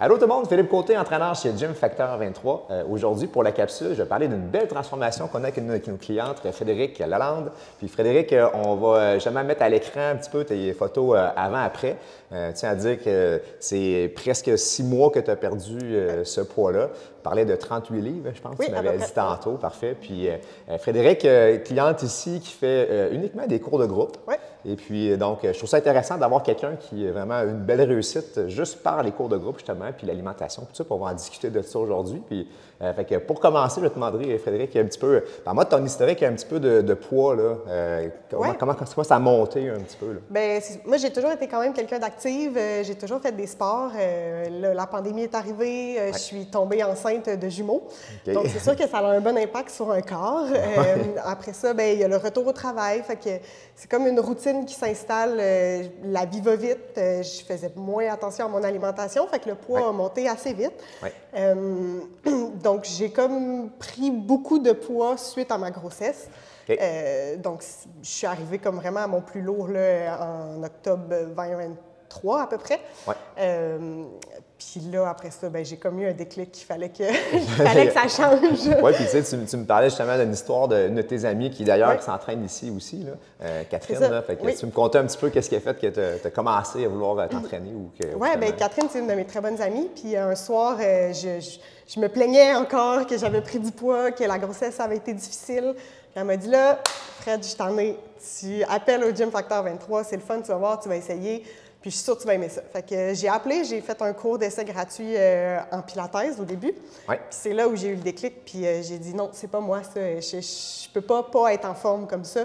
Allô tout le monde, Philippe Côté, entraîneur chez Gym Factor 23. Aujourd'hui, pour la capsule, je vais parler d'une belle transformation qu'on a avec nos clientes, Frédéric Lalande. Puis Frédéric, on va jamais mettre à l'écran un petit peu tes photos avant-après. Tiens à dire que c'est presque 6 mois que tu as perdu ce poids-là. Tu parlais de 38 livres, je pense, oui, tu m'avais dit tantôt, parfait. Puis Frédéric, cliente ici qui fait uniquement des cours de groupe. Oui. Et puis, donc, je trouve ça intéressant d'avoir quelqu'un qui a vraiment une belle réussite juste par les cours de groupe, justement, puis l'alimentation, tout ça, puis on va en discuter de ça aujourd'hui. Puis, fait que pour commencer, je te demanderai, Frédéric, un petit peu, parle-moi de ton historique, un petit peu de poids, là. Comment ça a monté un petit peu, là? Bien, moi, j'ai toujours été quand même quelqu'un d'active. J'ai toujours fait des sports. La pandémie est arrivée. Je suis tombée enceinte de jumeaux. Okay. Donc, c'est sûr que ça a un bon impact sur un corps. Après ça, bien, il y a le retour au travail. Fait que c'est comme une routine qui s'installe. La vie va vite. Je faisais moins attention à mon alimentation. Fait que le poids a monté assez vite. Donc, j'ai comme pris beaucoup de poids suite à ma grossesse. Okay. Donc, je suis arrivée comme vraiment à mon plus lourd là, en octobre 2023 à peu près. Puis là, après ça, ben, j'ai comme eu un déclic qu'il fallait que, ça change. Oui, puis tu sais, tu me parlais justement d'une histoire d'une de tes amies qui d'ailleurs qui s'entraîne ici aussi, là, Catherine. Là, fait que tu me contais un petit peu qu'est-ce qui a fait que tu as commencé à vouloir t'entraîner ou que. Oui, bien Catherine, c'est une de mes très bonnes amies. Puis un soir, je me plaignais encore que j'avais pris du poids, que la grossesse avait été difficile. Puis elle m'a dit là, Fred, je t'en ai. Tu appelles au Gym Factor 23, c'est le fun, tu vas voir, tu vas essayer. Puis je suis sûre que tu vas aimer ça. Fait que j'ai appelé, j'ai fait un cours d'essai gratuit en pilates au début. Puis c'est là où j'ai eu le déclic. Puis j'ai dit non, c'est pas moi ça. Je peux pas être en forme comme ça.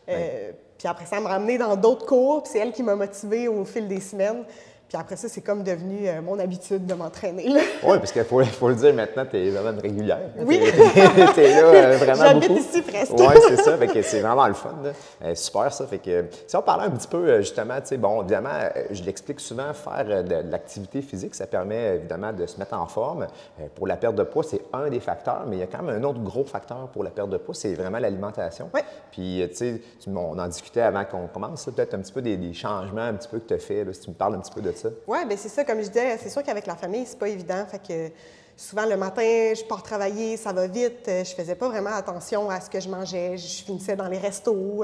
Puis après ça, elle m'a ramenée dans d'autres cours. Puis c'est elle qui m'a motivée au fil des semaines. Puis après ça, c'est comme devenu mon habitude de m'entraîner. Oui, parce qu'il faut le dire maintenant, tu es vraiment une régulière. Oui. Tu es là vraiment beaucoup. J'habite ici presque. Oui, c'est ça. Fait que c'est vraiment le fun. Super ça. Fait que si on parlait un petit peu justement, tu sais, bon, évidemment, je l'explique souvent, faire de l'activité physique, ça permet évidemment de se mettre en forme. Pour la perte de poids, c'est un des facteurs, mais il y a quand même un autre gros facteur pour la perte de poids, c'est vraiment l'alimentation. Oui. Puis, tu sais, on en discutait avant qu'on commence, peut-être un petit peu des changements un petit peu que tu as fait, là, si tu me parles un petit peu de ça. Oui, bien c'est ça, comme je disais, c'est sûr qu'avec la famille, c'est pas évident. Fait que souvent le matin, je pars travailler, ça va vite. Je faisais pas vraiment attention à ce que je mangeais. Je finissais dans les restos,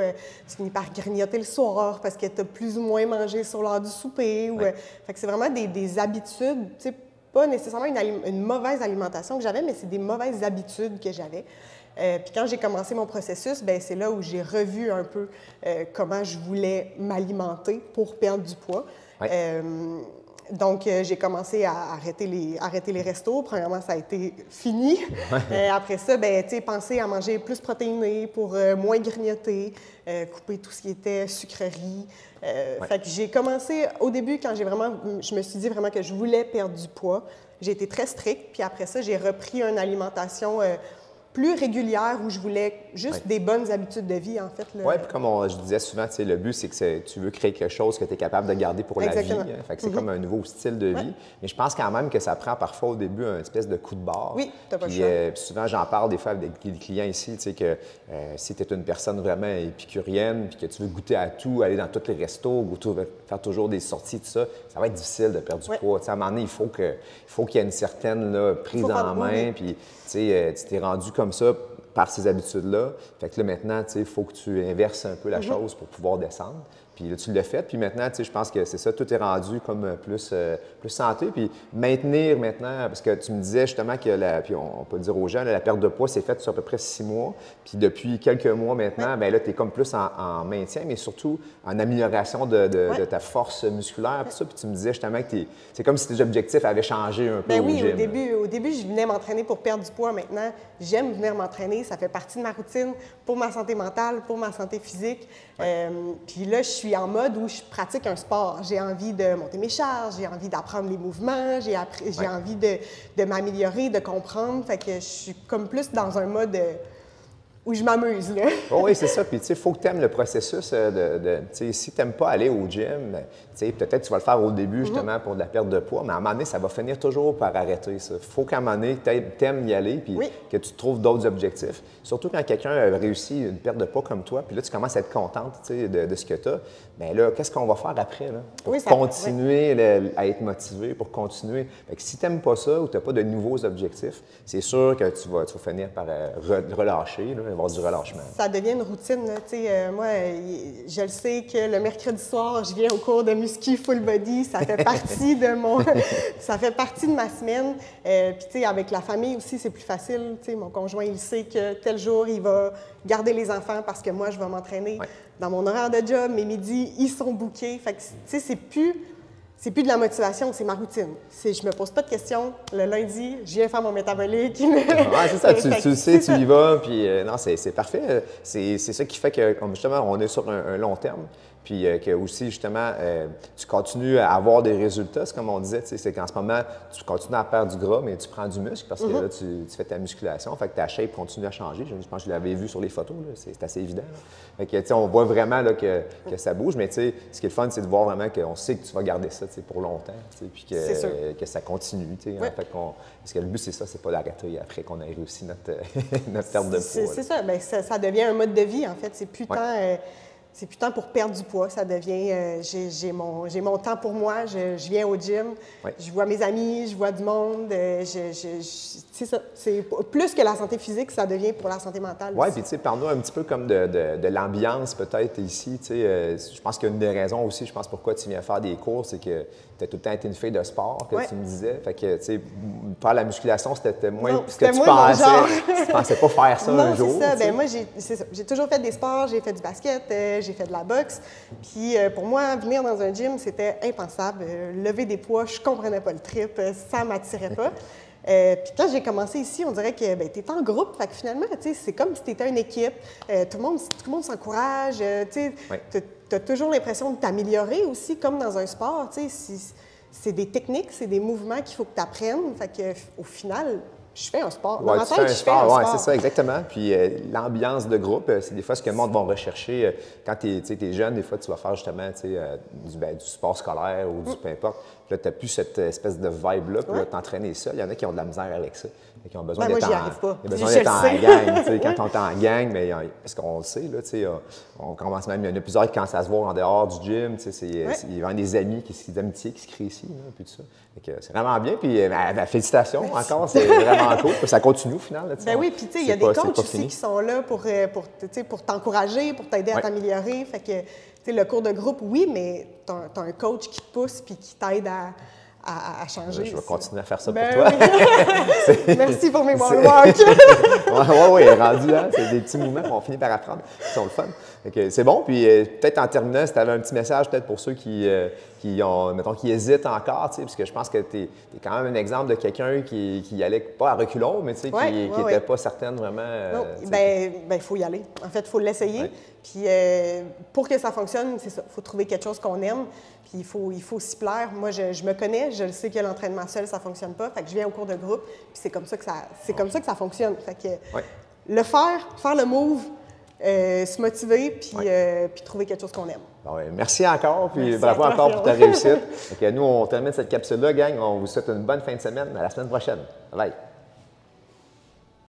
tu finis par grignoter le soir parce que tu as plus ou moins mangé sur l'heure du souper. Fait que c'est vraiment des habitudes, tu sais, pas nécessairement une mauvaise alimentation que j'avais, mais c'est des mauvaises habitudes que j'avais. Puis quand j'ai commencé mon processus, bien, c'est là où j'ai revu un peu comment je voulais m'alimenter pour perdre du poids. Donc, j'ai commencé à arrêter les restos. Premièrement, ça a été fini. Après ça, bien, tu sais, penser à manger plus protéiné pour moins grignoter, couper tout ce qui était sucrerie. Fait que j'ai commencé, au début, quand je me suis dit vraiment que je voulais perdre du poids, j'ai été très stricte. Puis après ça, j'ai repris une alimentation plus régulière où je voulais juste des bonnes habitudes de vie, en fait. Oui, puis comme je disais souvent, le but, c'est que tu veux créer quelque chose que tu es capable de garder pour la vie. Fait que c'est comme un nouveau style de vie. Mais je pense quand même que ça prend parfois au début un espèce de coup de barre. Oui, t'as pas le choix. Puis souvent, j'en parle des fois avec des clients ici, tu sais, que si tu es une personne vraiment épicurienne puis que tu veux goûter à tout, aller dans tous les restos, faire toujours des sorties, tout ça, ça va être difficile de perdre du poids. T'sais, à un moment donné, il faut qu'il y ait une certaine là, prise en main. Puis tu t'es rendu comme ça par ces habitudes-là. Fait que là, maintenant, il faut que tu inverses un peu la chose pour pouvoir descendre. Puis là, tu l'as fait. Puis maintenant, je pense que c'est ça, tout est rendu comme plus santé. Puis maintenir maintenant, parce que tu me disais justement que, puis on peut dire aux gens, la perte de poids, c'est faite sur à peu près 6 mois. Puis depuis quelques mois maintenant, bien là, tu es comme plus en maintien, mais surtout en amélioration de ta force musculaire. Tout ça. Puis tu me disais justement que c'est comme si tes objectifs avaient changé un peu au gym. Au début, je venais m'entraîner pour perdre du poids. Maintenant, j'aime venir m'entraîner. Ça fait partie de ma routine pour ma santé mentale, pour ma santé physique. Puis là, je suis en mode où je pratique un sport. J'ai envie de monter mes charges, j'ai envie d'apprendre les mouvements, j'ai envie de m'améliorer, de comprendre. Fait que je suis comme plus dans un mode où je m'amuse, là. Oh oui, c'est ça. Puis, tu sais, il faut que tu aimes le processus tu sais, si tu n'aimes pas aller au gym, tu sais, peut-être que tu vas le faire au début, justement, pour de la perte de poids, mais à un moment donné, ça va finir toujours par arrêter, ça. Il faut qu'à un moment donné, tu aimes y aller, puis que tu trouves d'autres objectifs. Surtout quand quelqu'un a réussi une perte de poids comme toi, puis là, tu commences à être contente, tu sais, de ce que tu as. Bien là, qu'est-ce qu'on va faire après, là? Pour continuer à être motivé, pour continuer. Fait que si tu n'aimes pas ça ou tu n'as pas de nouveaux objectifs, c'est sûr que tu vas finir par relâcher, là, avoir du relâchement. Ça devient une routine. Moi, je le sais que le mercredi soir, je viens au cours de muscu full body. Ça fait partie de ça fait partie de ma semaine. Puis, tu sais, avec la famille aussi, c'est plus facile. Tu sais, mon conjoint, il sait que tel jour, il va garder les enfants parce que moi, je vais m'entraîner. Dans mon horaire de job, mes midis, ils sont bookés. Fait que, tu sais, c'est plus de la motivation, c'est ma routine. Je me pose pas de questions. Le lundi, je viens faire mon métabolique. C'est ça, tu le sais, tu y vas. Puis non, c'est parfait. C'est ça qui fait que, comme justement, on est sur un long terme. Puis que aussi, justement, tu continues à avoir des résultats. C'est comme on disait, c'est qu'en ce moment, tu continues à perdre du gras, mais tu prends du muscle parce que là, tu fais ta musculation. Fait que ta shape continue à changer. Je pense que je l'avais vu sur les photos. C'est assez évident. Fait que, tu sais, on voit vraiment là, que ça bouge. Mais tu sais, ce qui est le fun, c'est de voir vraiment qu'on sait que tu vas garder ça pour longtemps. Puis que ça continue. Fait parce que le but, c'est ça, c'est pas d'arrêter après qu'on ait réussi notre perte de poids. C'est ça. Bien, ça devient un mode de vie, en fait. C'est plus tant... C'est plus temps pour perdre du poids. Ça devient, j'ai mon temps pour moi. Je viens au gym, je vois mes amis, je vois du monde. C'est ça. C'est plus que la santé physique, ça devient pour la santé mentale. Oui, puis tu sais, parle-nous un petit peu comme de l'ambiance peut-être ici. Tu sais, je pense qu'une des raisons aussi, je pense pourquoi tu viens faire des cours, c'est que tu as tout le temps été une fille de sport, que tu me disais. Fait que, tu sais, faire la musculation, c'était moins ce que tu pensais. Tu pensais pas faire ça un jour. Non, c'est ça. Bien, moi, j'ai toujours fait des sports. J'ai fait du basket, j'ai fait de la boxe. Puis pour moi, venir dans un gym, c'était impensable. Lever des poids, je comprenais pas le trip. Ça m'attirait pas. Puis quand j'ai commencé ici, on dirait que tu es en groupe. Fait que finalement, c'est comme si tu étais une équipe. Tout le monde s'encourage. Tu as toujours l'impression de t'améliorer aussi, comme dans un sport. C'est des techniques, c'est des mouvements qu'il faut que tu apprennes. Fait que, au final, je fais un sport. Dans ma tête, je fais un sport. Oui, c'est ça, exactement. Puis l'ambiance de groupe, c'est des fois ce que le monde va rechercher. Quand tu es jeune, des fois, tu vas faire justement du sport scolaire ou du peu importe. Puis là, tu n'as plus cette espèce de vibe-là. Puis là, t'entraîner seul. Il y en a qui ont de la misère avec ça. Qui ont besoin d'être en gang. Quand on est en gang, mais parce qu'on le sait, là, on commence même, il y en a plusieurs qui commencent à se voir en dehors du gym. Il y a des amis, des amitiés qui se créent ici, là, puis tout ça. C'est vraiment bien. Puis félicitations encore, c'est vraiment cool. Ça continue au final. Là, ben oui, puis il y a des coachs aussi qui sont là pour t'encourager, pour t'aider à t'améliorer. Fait que le cours de groupe, oui, mais tu as un coach qui te pousse puis qui t'aide à changer. Je vais continuer à faire ça pour toi. Oui. Merci pour mes moonwalks. Oui, rendu là, c'est des petits mouvements qu'on finit par apprendre, qui sont le fun. C'est bon. Puis peut-être en terminant, si tu avais un petit message peut-être pour ceux qui hésitent encore, parce que je pense que tu es quand même un exemple de quelqu'un qui allait pas à reculons, mais qui n'était pas certaine vraiment. Il faut y aller. En fait, il faut l'essayer. Ouais. Puis pour que ça fonctionne, c'est ça. Il faut trouver quelque chose qu'on aime. Puis il faut s'y plaire. Moi, je me connais, je le sais que l'entraînement seul, ça ne fonctionne pas. Fait que je viens au cours de groupe, puis c'est comme ça que ça fonctionne. Fait que le faire le move, se motiver, puis trouver quelque chose qu'on aime. Merci encore, puis bravo encore pour ta réussite. Nous, on termine cette capsule-là, gang. On vous souhaite une bonne fin de semaine. À la semaine prochaine. Bye.